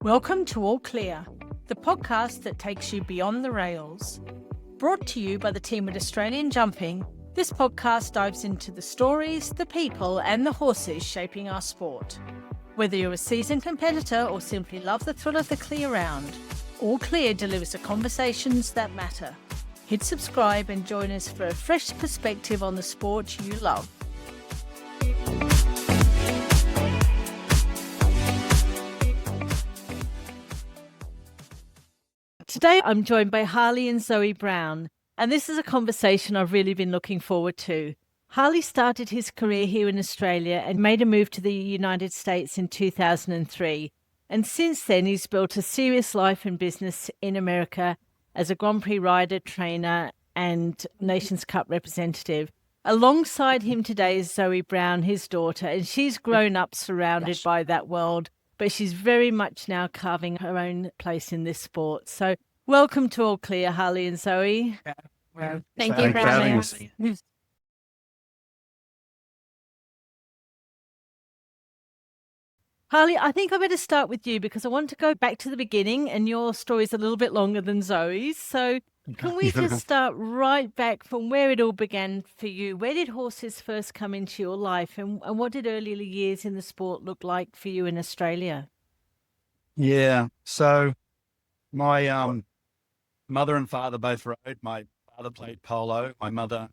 Welcome to All Clear, the podcast that takes you beyond the rails. Brought to you by the team at Australian Jumping, this podcast dives into the stories, the people, and the horses shaping our sport. Whether you're a seasoned competitor or simply love the thrill of the clear round, All Clear delivers the conversations that matter. Hit subscribe and join us for a fresh perspective on the sport you love. Today, I'm joined by Harley and Zoe Brown, and this is a conversation I've really been looking forward to. Harley started his career here in Australia and made a move to the United States in 2003. And since then, he's built a serious life and business in America as a Grand Prix rider, trainer, and Nations Cup representative. Alongside him today is Zoe Brown, his daughter, and she's grown up surrounded by that world, but she's very much now carving her own place in this sport. So welcome to All Clear, Harley and Zoe. Thank you for having us. Harley, I think I better start with you because I want to go back to the beginning, and your story is a little bit longer than Zoe's. So can we just start right back from where it all began for you? Where did horses first come into your life, and what did early years in the sport look like for you in Australia? Yeah. So my mother and father both rode. My father played polo. My mother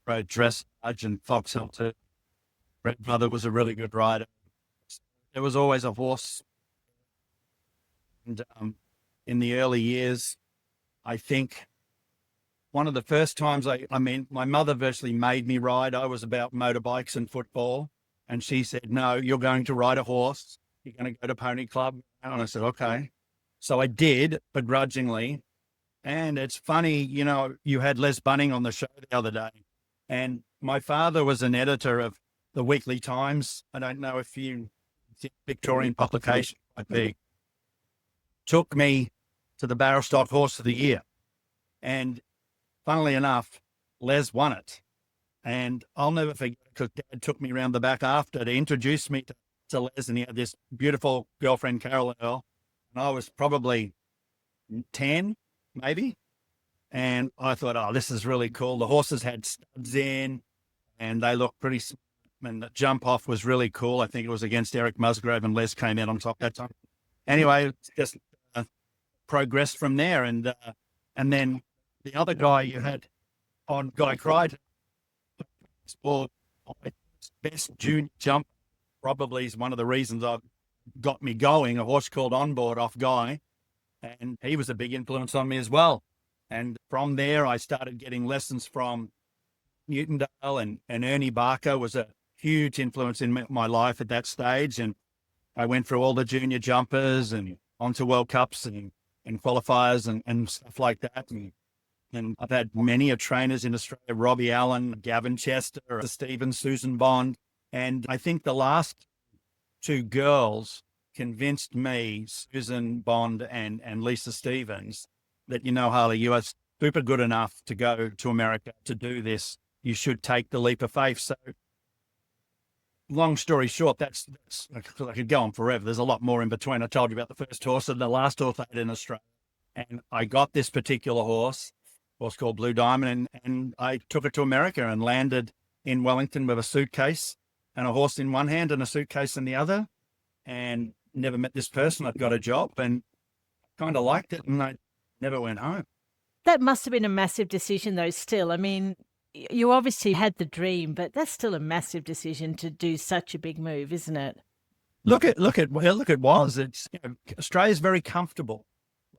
rode dressage and foxhound too. Grandmother was a really good rider. There was always a horse. And in the early years, I think one of the first times my mother virtually made me ride. I was about motorbikes and football. And she said, no, you're going to ride a horse. You're going to go to pony club. And I said, okay. So I did begrudgingly. And it's funny, you had Les Bunning on the show the other day. And my father was an editor of the Weekly Times. I don't know if you Victorian publication might be, took me to the Barrowstock Horse of the Year. And funnily enough, Les won it. And I'll never forget because Dad took me around the back after to introduce me to Les, and he had this beautiful girlfriend, Carol Earl. And I was probably 10, maybe. And I thought, oh, this is really cool. The horses had studs in and they looked pretty smart. And the jump off was really cool. I think it was against Eric Musgrove, and Les came out on top that time. Anyway, just progressed from there. And then the other guy you had on, Guy Crichton, sport best junior jump, probably is one of the reasons I've got me going, a horse called Onboard off Guy. And he was a big influence on me as well. And from there, I started getting lessons from Newtondale, and Ernie Barker was a huge influence in my life at that stage. And I went through all the junior jumpers and onto World Cups and qualifiers and stuff like that. And I've had many trainers in Australia, Robbie Allen, Gavin Chester, Stephen, Susan Bond. And I think the last two girls convinced me, Susan Bond and Lisa Stevens, that, Harley, you are super good enough to go to America to do this. You should take the leap of faith. So long story short, that's I could go on forever. There's a lot more in between. I told you about the first horse and the last horse I had in Australia. And I got this particular horse called Blue Diamond, and I took it to America and landed in Wellington with a suitcase and a horse in one hand and a suitcase in the other, and never met this person. I'd got a job and kind of liked it, and I never went home. That must have been a massive decision, though, still. I mean, you obviously had the dream, but that's still a massive decision to do such a big move, isn't it? Look, it was. It's Australia's very comfortable.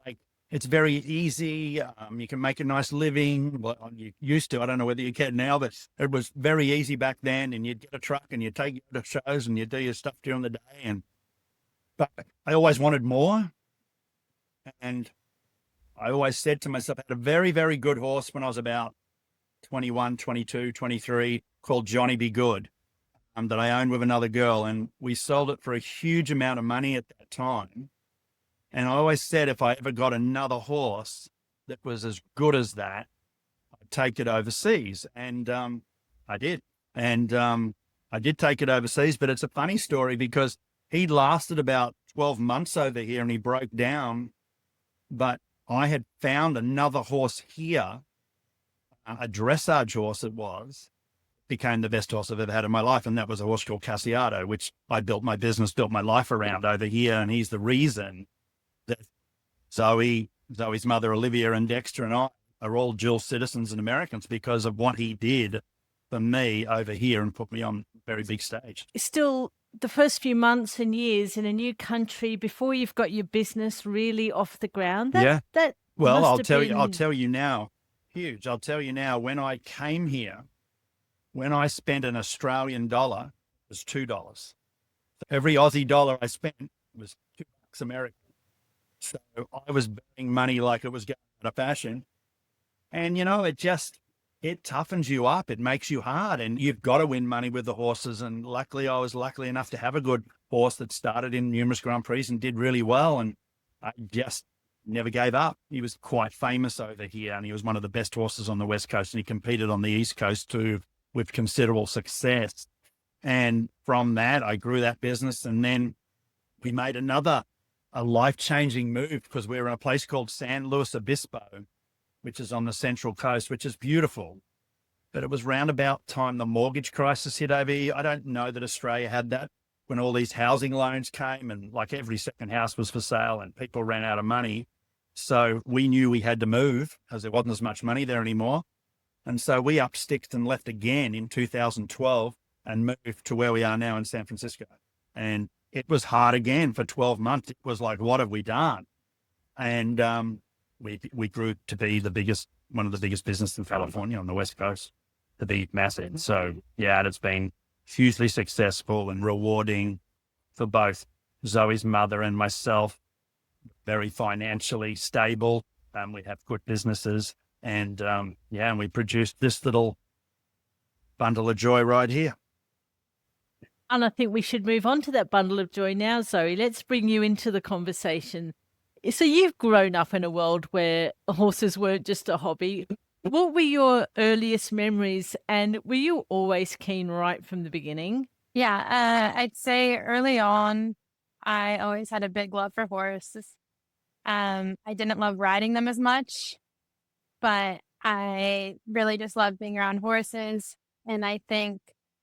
Like, it's very easy. You can make a nice living. Well, you used to. I don't know whether you can now, but it was very easy back then. And you'd get a truck and you'd take you to shows and you'd do your stuff during the day. But I always wanted more. And I always said to myself, I had a very, very good horse when I was about 21, 22, 23, called Johnny Be Good, that I owned with another girl. And we sold it for a huge amount of money at that time. And I always said, if I ever got another horse that was as good as that, I'd take it overseas. And I did. And I did take it overseas, but it's a funny story because he lasted about 12 months over here and he broke down. But I had found another horse here, a dressage horse it was, became the best horse I've ever had in my life. And that was a horse called Cassiato, which I built my business, built my life around over here. And he's the reason that Zoe's mother, Olivia, and Dexter and I are all dual citizens and Americans because of what he did for me over here and put me on a very big stage. Still, the first few months and years in a new country before you've got your business really off the ground. Well, I'll tell you now, huge. I'll tell you now, when I came here, when I spent an Australian dollar, it was $2. Every Aussie dollar I spent was $2 American. So I was betting money like it was going out of fashion. And, it toughens you up. It makes you hard. And you've got to win money with the horses. And luckily, I was lucky enough to have a good horse that started in numerous Grand Prix and did really well. And I just never gave up. He was quite famous over here. And he was one of the best horses on the West Coast. And he competed on the East Coast too with considerable success. And from that, I grew that business. And then we made a life-changing move because we were in a place called San Luis Obispo, which is on the Central Coast, which is beautiful. But it was round about time the mortgage crisis hit over here. I don't know that Australia had that when all these housing loans came and like every second house was for sale and people ran out of money. So we knew we had to move because there wasn't as much money there anymore. And so we up sticks and left again in 2012 and moved to where we are now in San Francisco. And it was hard again for 12 months. It was like, what have we done? And we grew to be one of the biggest businesses in California on the West Coast, to be massive. So yeah, it's been hugely successful and rewarding for both Zoe's mother and myself. Very financially stable. We have good businesses, and and we produced this little bundle of joy right here. And I think we should move on to that bundle of joy now, Zoe. Let's bring you into the conversation. So you've grown up in a world where horses weren't just a hobby. What were your earliest memories, and were you always keen right from the beginning? Yeah, I'd say early on, I always had a big love for horses. I didn't love riding them as much, but I really just loved being around horses. And I think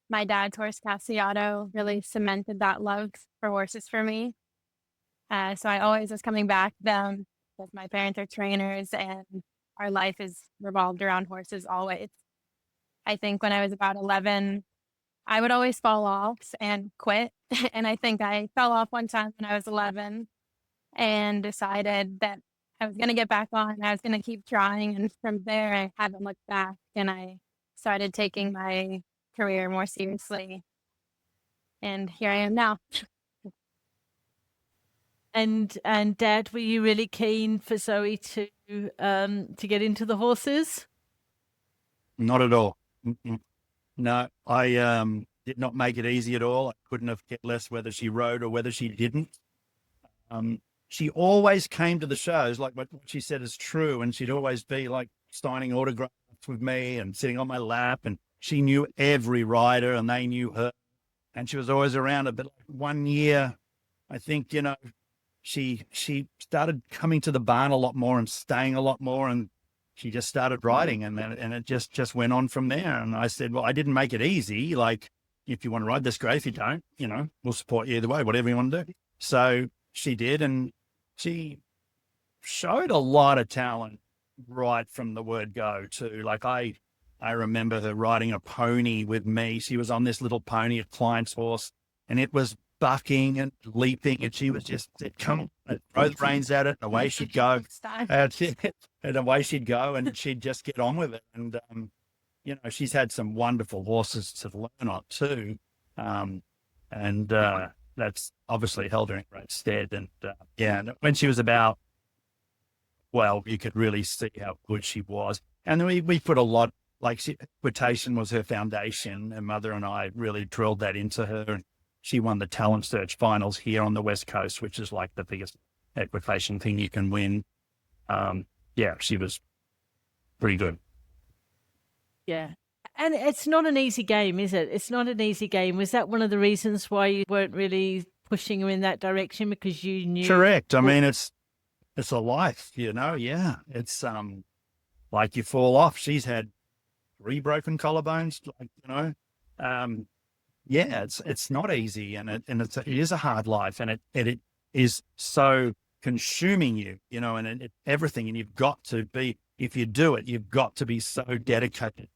my dad's horse, Cassiato, really cemented that love for horses for me. So I always was coming back to them because my parents are trainers and our life is revolved around horses always. I think when I was about 11, I would always fall off and quit. And I think I fell off one time when I was 11 and decided that I was going to get back on. I was going to keep trying. And from there, I haven't looked back, and I started taking my career more seriously. And here I am now. And Dad, were you really keen for Zoe to get into the horses? Not at all. Mm-mm. No, I did not make it easy at all. I couldn't have cared less whether she rode or whether she didn't. She always came to the shows, like what she said is true, and she'd always be like signing autographs with me and sitting on my lap, and she knew every rider and they knew her, and she was always around it. But like 1 year, I think, she started coming to the barn a lot more and staying a lot more, and she just started riding, and it just went on from there. And I said, well, I didn't make it easy. Like, if you want to ride, that's great. If you don't, we'll support you either way, whatever you want to do. So she did, and she showed a lot of talent right from the word go too. Like I remember her riding a pony with me. She was on this little pony, a client's horse, and it was bucking and leaping, and she was just come on, throw the reins at it, and away she'd go. And away she'd go, and she'd just get on with it. And she's had some wonderful horses to learn on too, and that's obviously held her in great stead. And and when she was about, well, you could really see how good she was. And then we put a lot, like equitation was her foundation. Her mother and I really drilled that into her, and she won the Talent Search finals here on the West Coast, which is like the biggest equitation thing you can win. She was pretty good. Yeah. And it's not an easy game, is it? It's not an easy game. Was that one of the reasons why you weren't really pushing her in that direction because you knew? Correct. I mean, it's a life, Yeah, it's like you fall off. She's had 3 broken collarbones, yeah, it's not easy, and it is a hard life, and it is so consuming you, and everything, and you've got to be, if you do it, you've got to be so dedicated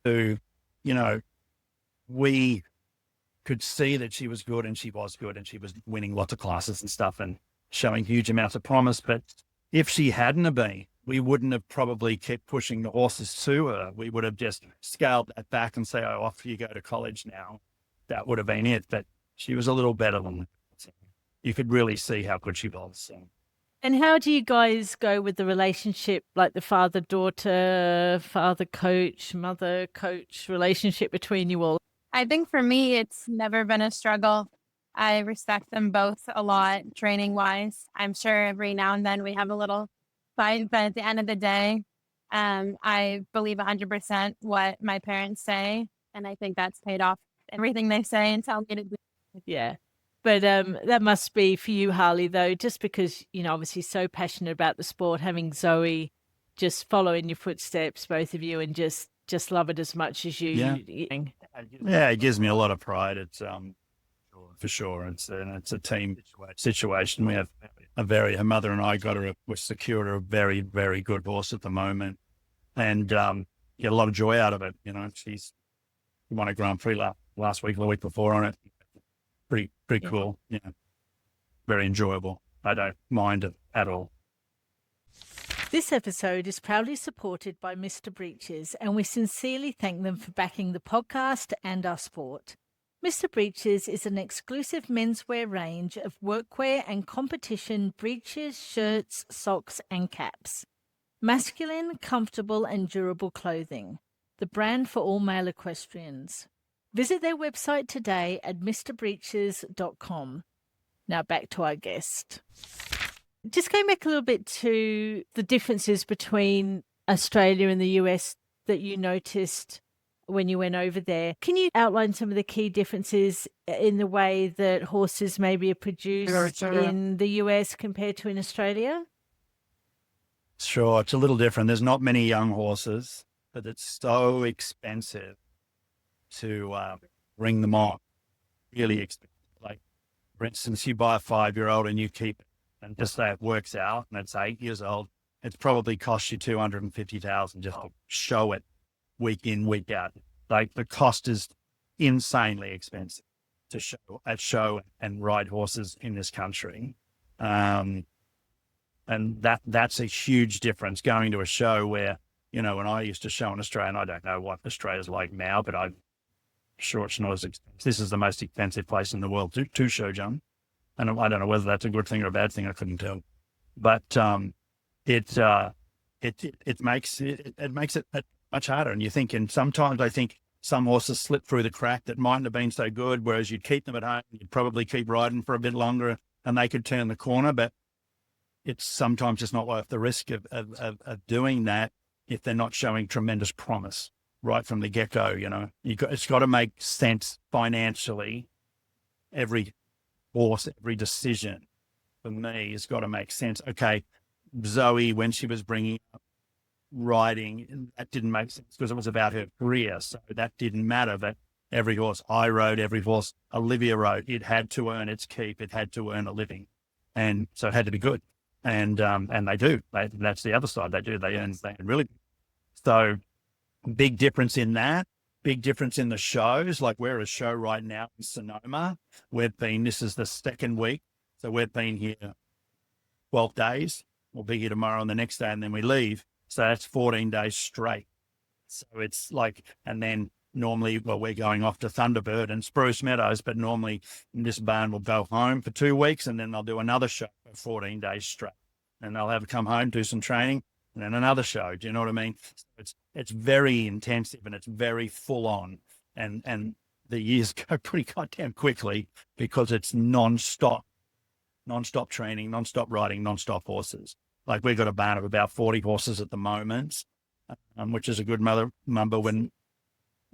to, we could see that she was good, and she was good, and she was winning lots of classes and stuff and showing huge amounts of promise. But if she hadn't have been, we wouldn't have probably kept pushing the horses to her. We would have just scaled that back and say, oh, off you go to college now. That would have been it. But she was a little better than that. You could really see how good she was. So. And how do you guys go with the relationship, like the father-daughter, father-coach, mother-coach relationship between you all? I think for me, it's never been a struggle. I respect them both a lot, training-wise. I'm sure every now and then we have a little fight, but at the end of the day, I believe 100% what my parents say, and I think that's paid off everything they say and tell me to do. Yeah. But that must be for you, Harley, though, just because, obviously so passionate about the sport, having Zoe just follow in your footsteps, both of you, and just love it as much as you. Yeah, it gives me a lot of pride. It's for sure. It's a team situation. We have her mother and I we secured a very, very good horse at the moment, and get a lot of joy out of it. She's won a Grand Prix last week or the week before on it. Pretty cool. Very enjoyable. I don't mind it at all. This episode is proudly supported by Mr. Breeches, and we sincerely thank them for backing the podcast and our sport. Mr. Breeches is an exclusive menswear range of workwear and competition breeches, shirts, socks, and caps. Masculine, comfortable, and durable clothing. The brand for all male equestrians. Visit their website today at mrbreeches.com. Now back to our guest. Just going back a little bit to the differences between Australia and the US that you noticed when you went over there. Can you outline some of the key differences in the way that horses maybe are produced in the US compared to in Australia? Sure, it's a little different. There's not many young horses, but it's so expensive to bring them on. Really expensive. Like, for instance, you buy a 5-year-old and you keep it, and just say it works out, and it's 8 years old, it's probably cost you $250,000 just to show it week in, week out. Like, the cost is insanely expensive to show and ride horses in this country. And that's a huge difference going to a show where, when I used to show in Australia, and I don't know what Australia's like now, but I'm sure it's not as expensive. This is the most expensive place in the world to show jump. And I don't know whether that's a good thing or a bad thing. I couldn't tell. But it makes it much harder. And sometimes I think some horses slip through the crack that mightn't have been so good, whereas you'd keep them at home, you'd probably keep riding for a bit longer, and they could turn the corner. But it's sometimes just not worth the risk of doing that if they're not showing tremendous promise right from the get-go. It's got to make sense financially. Every horse, every decision for me has got to make sense. Okay, Zoe, when she was bringing up riding, that didn't make sense because it was about her career, so that didn't matter. But every horse I rode, every horse Olivia rode, it had to earn its keep, it had to earn a living, and so it had to be good. And they do. That's the other side. They do. They earn really. So big difference in that. Big difference in the shows. Like, we're a show right now in Sonoma. This is the second week. So we've been here 12 days. We'll be here tomorrow and the next day, and then we leave. So that's 14 days straight. So it's like, and then normally, we're going off to Thunderbird and Spruce Meadows, but normally this barn will go home for 2 weeks, and then they'll do another show for 14 days straight. And they'll have to come home, do some training, and then another show. Do you know what I mean? It's very intensive and it's very full on, and the years go pretty goddamn quickly because it's nonstop training, nonstop riding, nonstop horses. Like, we've got a barn of about 40 horses at the moment, which is a good number when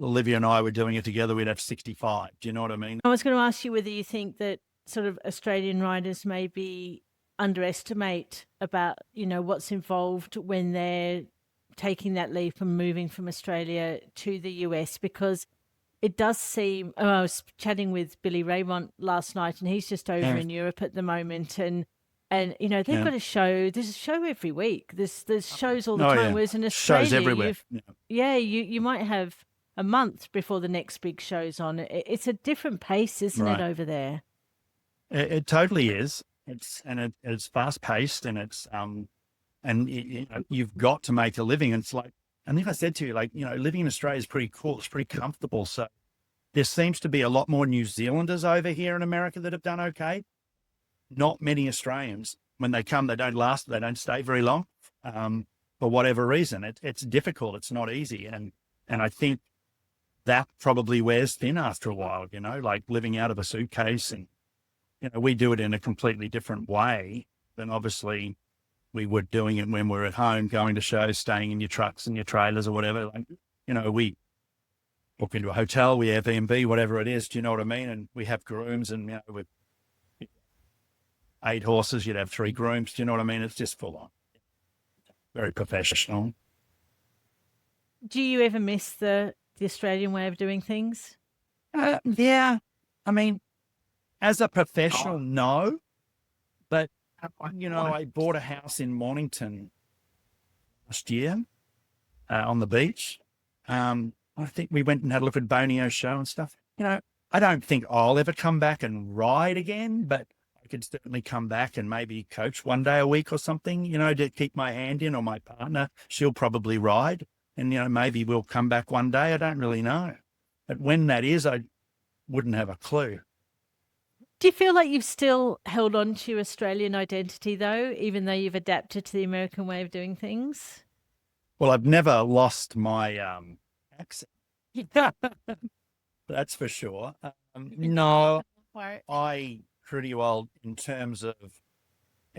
Olivia and I were doing it together, we'd have 65. Do you know what I mean? I was going to ask you whether you think that sort of Australian riders maybe underestimate about, what's involved when they're taking that leap and moving from Australia to the US, because it does seem, I was chatting with Billy Raymond last night, and he's just over in Europe at the moment, and they've got a show. There's a show every week. There's shows all the time. Whereas in Australia, shows everywhere. you might have a month before the next big show's on. It's a different pace, isn't it, over there? It totally is. It's fast paced, and it's you've got to make a living. It's like, I think I said to you, living in Australia is pretty cool. It's pretty comfortable. So there seems to be a lot more New Zealanders over here in America that have done okay. Not many Australians. When they come, they don't last. They don't stay very long. For whatever reason, it's difficult. It's not easy. And I think that probably wears thin after a while, like living out of a suitcase. And, we do it in a completely different way than obviously we were doing it when we were at home, going to shows, staying in your trucks and your trailers or whatever. We book into a hotel, we Airbnb, whatever it is. Do you know what I mean? And we have grooms, and, with 8 horses, you'd have 3 grooms. Do you know what I mean? It's just full on. Very professional. Do you ever miss the Australian way of doing things? Yeah. I mean, as a professional, no. But, I bought a house in Mornington last year on the beach. I think we went and had a look at Bonio's show and stuff. I don't think I'll ever come back and ride again, but I could certainly come back and maybe coach one day a week or something, to keep my hand in, or my partner. She'll probably ride, and, maybe we'll come back one day. I don't really know. But when that is, I wouldn't have a clue. Do you feel like you've still held on to your Australian identity, though, even though you've adapted to the American way of doing things? Well, I've never lost my accent. That's for sure. No, I pretty well, in terms of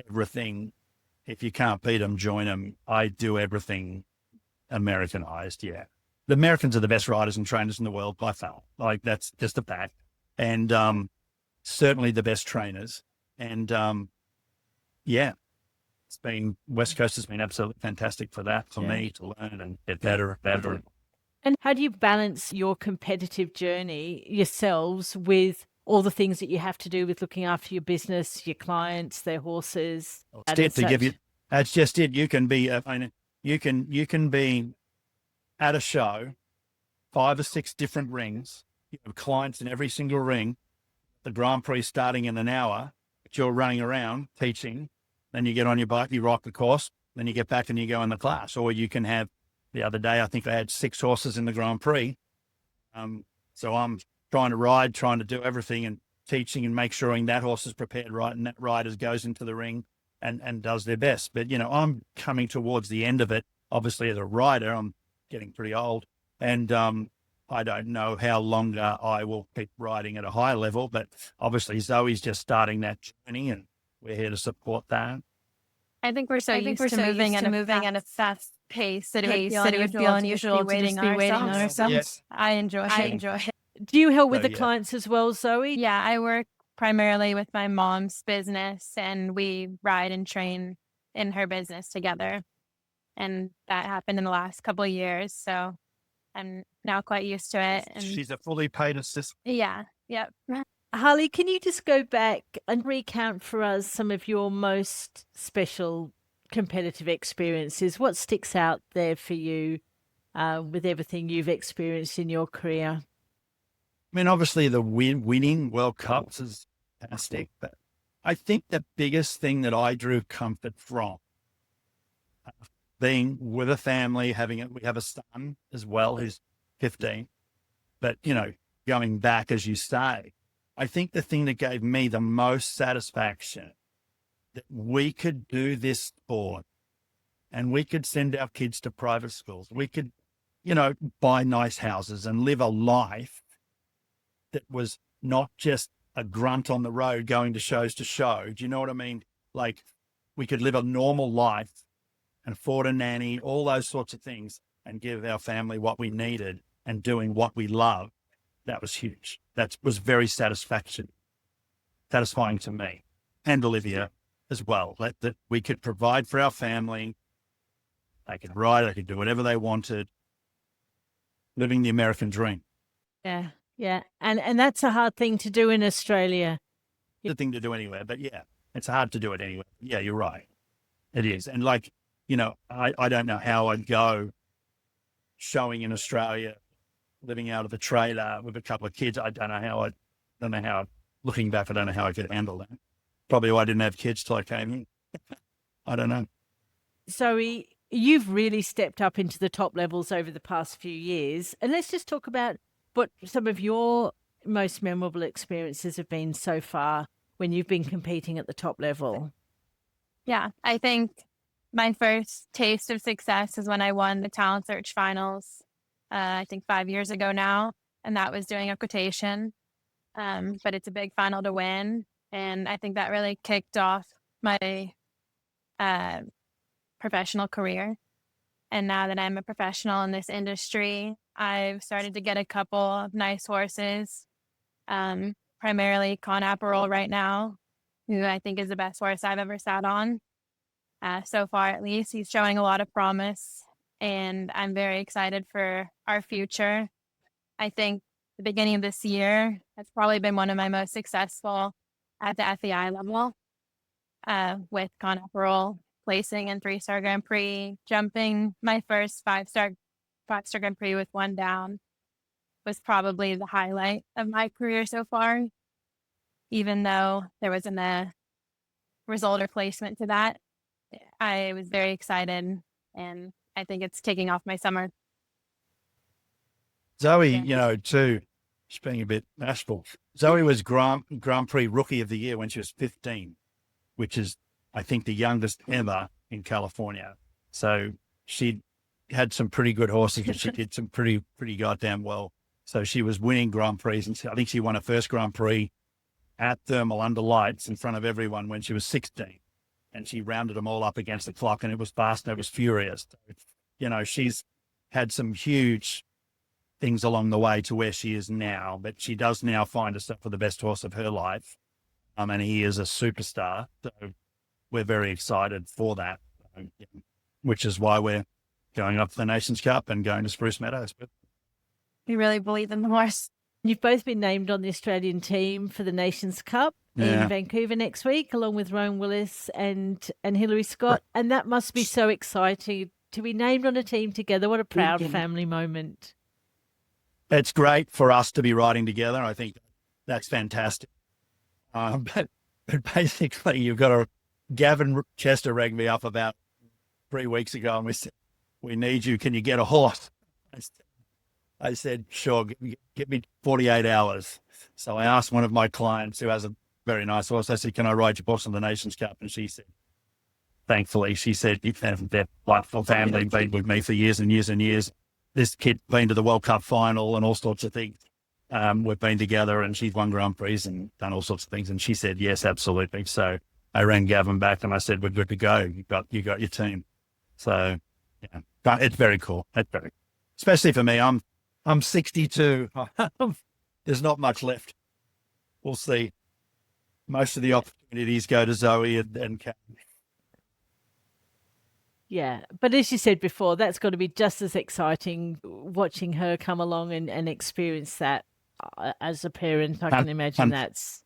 everything, if you can't beat them, join them. I do everything Americanized, yeah. The Americans are the best riders and trainers in the world by far. That's just a fact. And certainly the best trainers. And West Coast has been absolutely fantastic for that, for me to learn and get better and better. And how do you balance your competitive journey yourselves with all the things that you have to do with looking after your business, your clients, their horses? That's just it. You can be, you can be at a show, 5 or 6 different rings. You have clients in every single ring. The Grand Prix starting in an hour, but you're running around teaching. Then you get on your bike, you ride the course, then you get back and you go in the class. Or you can have, the other day, I think I had 6 horses in the Grand Prix. So I'm trying to ride, trying to do everything, and teaching and make sure that horse is prepared right, and that rider goes into the ring and does their best. But, I'm coming towards the end of it. Obviously, as a rider, I'm getting pretty old, and I don't know how longer I will keep riding at a high level, but obviously Zoe's just starting that journey, and we're here to support that. I think we're so used to moving at a fast pace that it would feel unusual to be waiting on ourselves. Yes. I enjoy it. Do you help with the clients as well, Zoe? Yeah, I work primarily with my mom's business, and we ride and train in her business together. And that happened in the last couple of years, so I'm now quite used to it. And she's a fully paid assistant. Yeah. Yep. Harley, can you just go back and recount for us some of your most special competitive experiences? What sticks out there for you with everything you've experienced in your career? I mean, obviously the winning World Cups is fantastic, but I think the biggest thing that I drew comfort from, being with a family, we have a son as well who's 15, but, going back, as you say, I think the thing that gave me the most satisfaction, that we could do this sport and we could send our kids to private schools. We could, buy nice houses and live a life that was not just a grunt on the road going to shows to show. Do you know what I mean? Like, we could live a normal life and afford a nanny, all those sorts of things, and give our family what we needed. and doing what we love, that was huge. That was very satisfying to me and Olivia as well. That we could provide for our family. They could ride, they could do whatever they wanted, living the American dream. Yeah, yeah. And that's a hard thing to do in Australia. The thing to do anywhere, but yeah, it's hard to do it anywhere. Yeah, you're right. It is. And like, you know, I don't know how I'd go showing in Australia, living out of the trailer with a couple of kids. I don't know how, looking back, I don't know how I could handle that. Probably why I didn't have kids till I came in. I don't know. Zoe, you've really stepped up into the top levels over the past few years. And let's just talk about what some of your most memorable experiences have been so far when you've been competing at the top level. Yeah, I think my first taste of success is when I won the Talent Search Finals, I think 5 years ago now, and that was doing equitation. But it's a big final to win, and I think that really kicked off my professional career. And now that I'm a professional in this industry, I've started to get a couple of nice horses, primarily Con Aperol right now, who I think is the best horse I've ever sat on. So far, at least, he's showing a lot of promise, and I'm very excited for our future. I think the beginning of this year has probably been one of my most successful at the FEI level, with Con Aperol placing in 3-star Grand Prix, jumping my first 5-star Grand Prix with one down was probably the highlight of my career so far, even though there wasn't a result or placement to that. I was very excited, and I think it's kicking off my summer. Zoe, you know, too, just being a bit bashful, Zoe was Grand Prix Rookie of the Year when she was 15, which is, I think, the youngest ever in California. So she had some pretty good horses and she did some pretty goddamn well. So she was winning Grand Prix, and I think she won her first Grand Prix at Thermal under lights in front of everyone when she was 16. And she rounded them all up against the clock, and it was fast and it was furious. You know, she's had some huge things along the way to where she is now, but she does now find herself with the best horse of her life. And he is a superstar. So we're very excited for that, which is why we're going up to the Nations Cup and going to Spruce Meadows. We really believe in the horse. You've both been named on the Australian team for the Nations Cup in Vancouver next week, along with Rowan Willis and Hilary Scott. And that must be so exciting to be named on a team together. What a proud family moment. It's great for us to be riding together. I think that's fantastic. But basically, you've got Gavin Chester rang me up about 3 weeks ago, and we said, "We need you. Can you get a horse?" I said, "Sure, get me 48 hours." So I asked one of my clients who has a very nice horse. I said, "Can I ride your horse on the Nations Cup?" And she said, thankfully, she said, "Their wonderful family been with me for years and years and years. This kid been to the World Cup final and all sorts of things. We've been together, and she's won Grand Prix and done all sorts of things." And she said, "Yes, absolutely." So I rang Gavin back and I said, "We're good to go. You got your team." So yeah, it's very cool. Especially for me. I'm 62. There's not much left. We'll see. Most of the opportunities go to Zoe and Kat. Yeah, but as you said before, that's got to be just as exciting watching her come along and experience that as a parent. I can imagine that's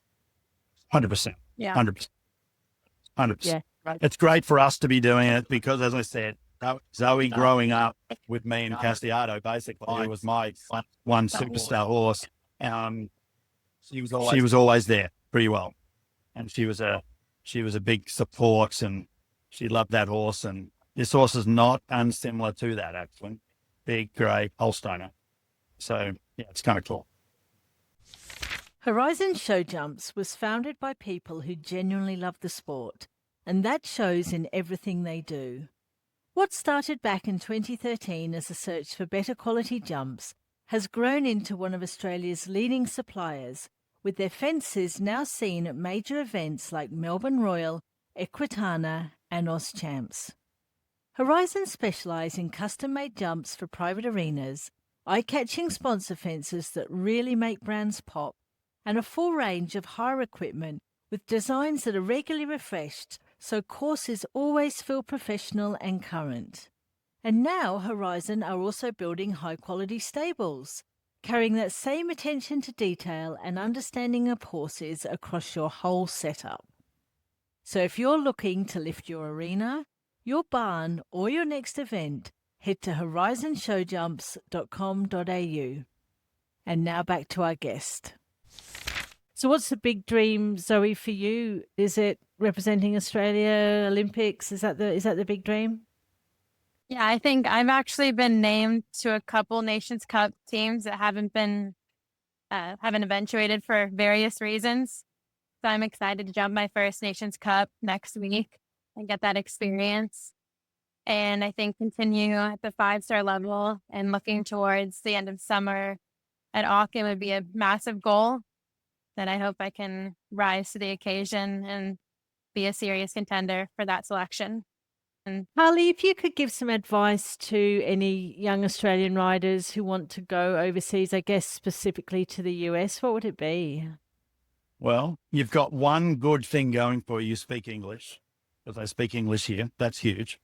100%. Yeah. 100%. 100%. Yeah. It's great for us to be doing it because, as I said, Zoe growing up with me and Castiato, basically, it was my one superstar horse. She was always there pretty well. And she was a big support, and she loved that horse. And this horse is not unsimilar to that, actually. Big, grey Holsteiner. So, yeah, it's kind of cool. Horizon Show Jumps was founded by people who genuinely love the sport, and that shows in everything they do. What started back in 2013 as a search for better quality jumps has grown into one of Australia's leading suppliers, with their fences now seen at major events like Melbourne Royal, Equitana and Auschamps. Horizon specialise in custom-made jumps for private arenas, eye-catching sponsor fences that really make brands pop, and a full range of hire equipment with designs that are regularly refreshed so courses always feel professional and current. And now Horizon are also building high-quality stables, carrying that same attention to detail and understanding of horses across your whole setup. So if you're looking to lift your arena, your barn, or your next event, head to horizonshowjumps.com.au. And now back to our guest. So what's the big dream, Zoe, for you? Is it representing Australia, Olympics? Is that the big dream? Yeah, I think I've actually been named to a couple Nations Cup teams that haven't eventuated for various reasons. So I'm excited to jump my first Nations Cup next week and get that experience. And I think continue at the 5-star level and looking towards the end of summer at Auckland would be a massive goal that I hope I can rise to the occasion and be a serious contender for that selection. And Harley, if you could give some advice to any young Australian riders who want to go overseas, I guess specifically to the US, what would it be? Well, you've got one good thing going for you. You speak English, because I speak English here. That's huge.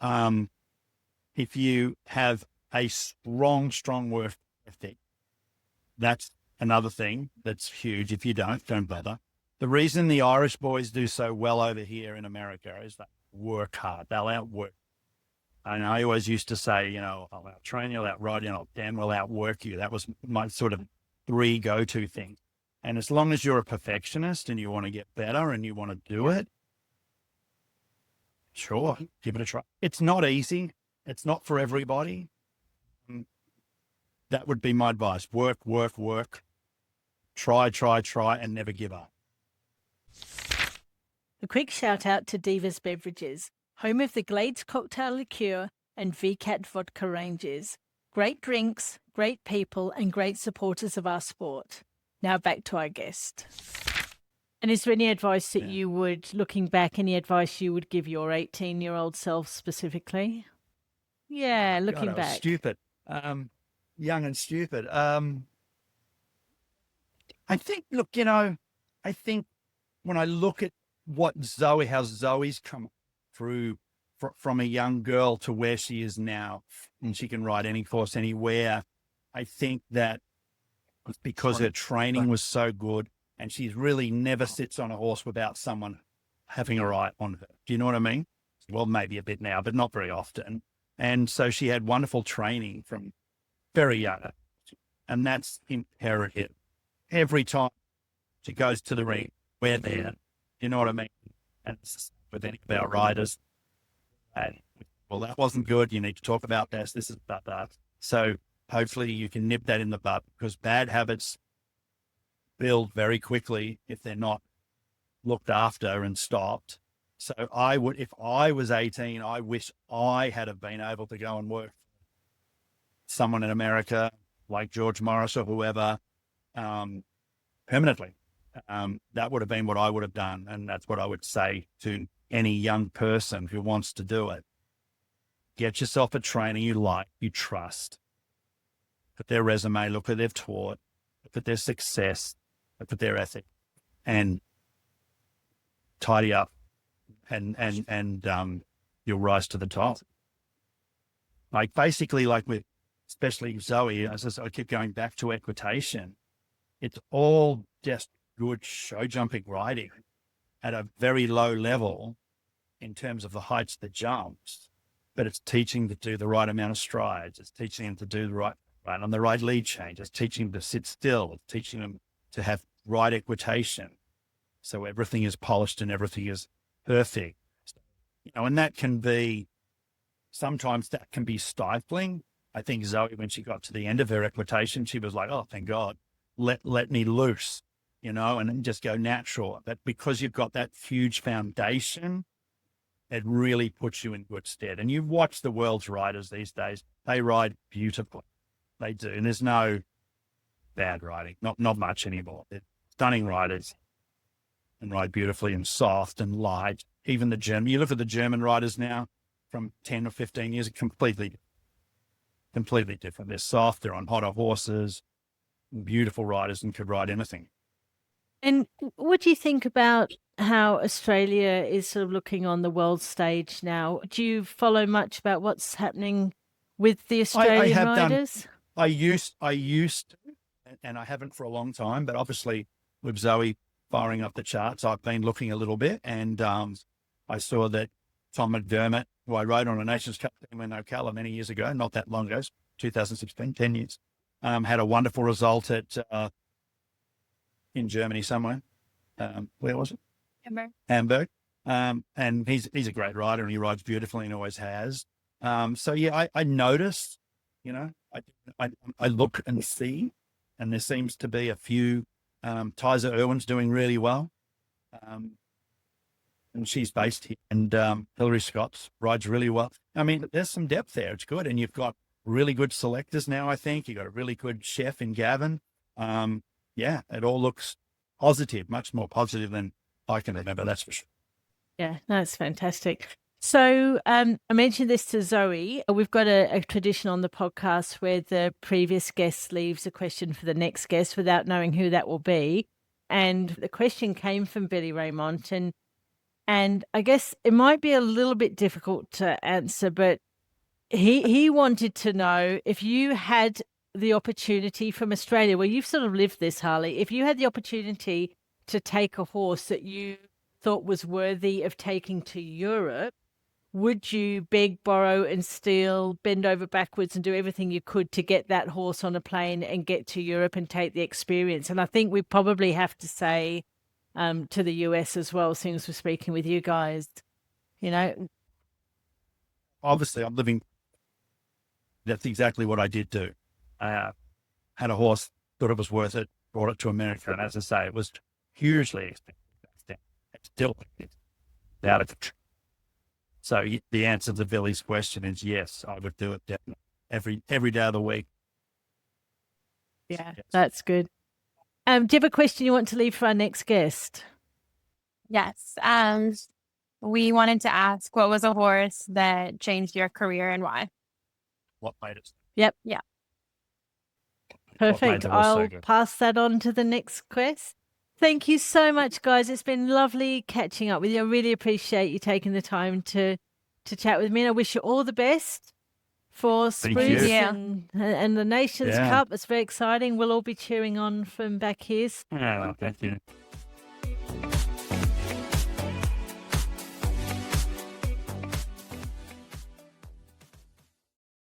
If you have a strong work ethic, that's another thing that's huge. If you don't bother. The reason the Irish boys do so well over here in America is they work hard. They'll outwork. And I always used to say, I'll out-train you, I'll out-ride you, and I'll damn well outwork you. That was my sort of 3 go-to things. And as long as you're a perfectionist and you want to get better and you want to do it, sure, give it a try. It's not easy. It's not for everybody. That would be my advice. Work. Try, and never give up. A quick shout out to Divas Beverages, home of the Glades Cocktail Liqueur and VCAT Vodka ranges. Great drinks, great people, and great supporters of our sport. Now back to our guest. And is there any advice that you would, looking back, any advice you would give your 18-year-old self specifically? Yeah, looking God, I was back. stupid. Young and stupid. I think, I think when I look at how Zoe's come through from a young girl to where she is now, and she can ride any horse anywhere, I think that it's because her training was so good, and she's really never sits on a horse without someone having a eye on her. Do you know what I mean? Well, maybe a bit now, but not very often. And so she had wonderful training from very young, and that's imperative. Every time she goes to the ring, we're there. You know what I mean? And with any of our riders, and well, that wasn't good. You need to talk about this. This is about that. So hopefully you can nip that in the bud, because bad habits build very quickly if they're not looked after and stopped. So if I was 18, I wish I had have been able to go and work for someone in America like George Morris or whoever, permanently. That would have been what I would have done. And that's what I would say to any young person who wants to do it. Get yourself a trainer you like, you trust. Look at their resume, look what they've taught, look at their success, look at their ethic, and tidy up, and you'll rise to the top. Like basically, like with especially Zoe, as I keep going back to equitation, it's all just good show jumping riding at a very low level in terms of the heights of the jumps, but it's teaching to do the right amount of strides. It's teaching them to do the right on the right lead change. It's teaching them to sit still. It's teaching them to have right equitation. So everything is polished and everything is perfect. And that can be, sometimes that can be stifling. I think Zoe, when she got to the end of her equitation, she was like, oh, thank God, let me loose, and then just go natural. But because you've got that huge foundation, it really puts you in good stead. And you watch the world's riders these days, they ride beautifully. They do. And there's no bad riding, not much anymore. They're stunning riders and ride beautifully and soft and light. Even the German, you look at the German riders now from 10 or 15 years, completely. completely different. They're soft, they're on hotter horses, beautiful riders, and could ride anything. And what do you think about how Australia is sort of looking on the world stage now? Do you follow much about what's happening with the Australian have done. riders? I used to, and I haven't for a long time, but obviously with Zoe firing up the charts, I've been looking a little bit, and I saw that Tom McDermott, who I rode on a Nations Cup team in Ocala many years ago, not that long ago, 2016, 10 years, had a wonderful result at in Germany somewhere. Where was it? Hamburg. And he's a great rider, and he rides beautifully and always has. So yeah, I noticed, you know, I look and see, and there seems to be a few. Tyza Irwin's doing really well, and she's based here. And Hilary Scott's rides really well. I mean, there's some depth there. It's good, and you've got really good selectors now. I think you've got a really good chef in Gavin. Yeah, it all looks positive, much more positive than I can remember. That's for sure. Yeah, that's fantastic. So I mentioned this to Zoe. We've got a tradition on the podcast where the previous guest leaves a question for the next guest without knowing who that will be. And the question came from Billy Raymond. And I guess it might be a little bit difficult to answer, but he wanted to know if you had the opportunity from Australia, where you've sort of lived this, Harley, if you had the opportunity to take a horse that you thought was worthy of taking to Europe, would you beg, borrow, and steal, bend over backwards and do everything you could to get that horse on a plane and get to Europe and take the experience? And I think we probably have to say to the US as well, as soon as we're speaking with you guys, you know. Obviously, I'm living. That's exactly what I did do. I had a horse, thought it was worth it, brought it to America, and as I say, it was hugely expensive. It's still out of control. So the answer to Billy's question is yes, I would do it definitely every day of the week. Yeah, yes. That's good. Do you have a question you want to leave for our next guest? Yes. We wanted to ask, what was a horse that changed your career and why? What made it? Yep. Yeah. Perfect. I'll pass that on to the next quest. Thank you so much, guys. It's been lovely catching up with you. I really appreciate you taking the time to chat with me. And I wish you all the best for Spruce and the Nations Cup. It's very exciting. We'll all be cheering on from back here. Oh, thank you.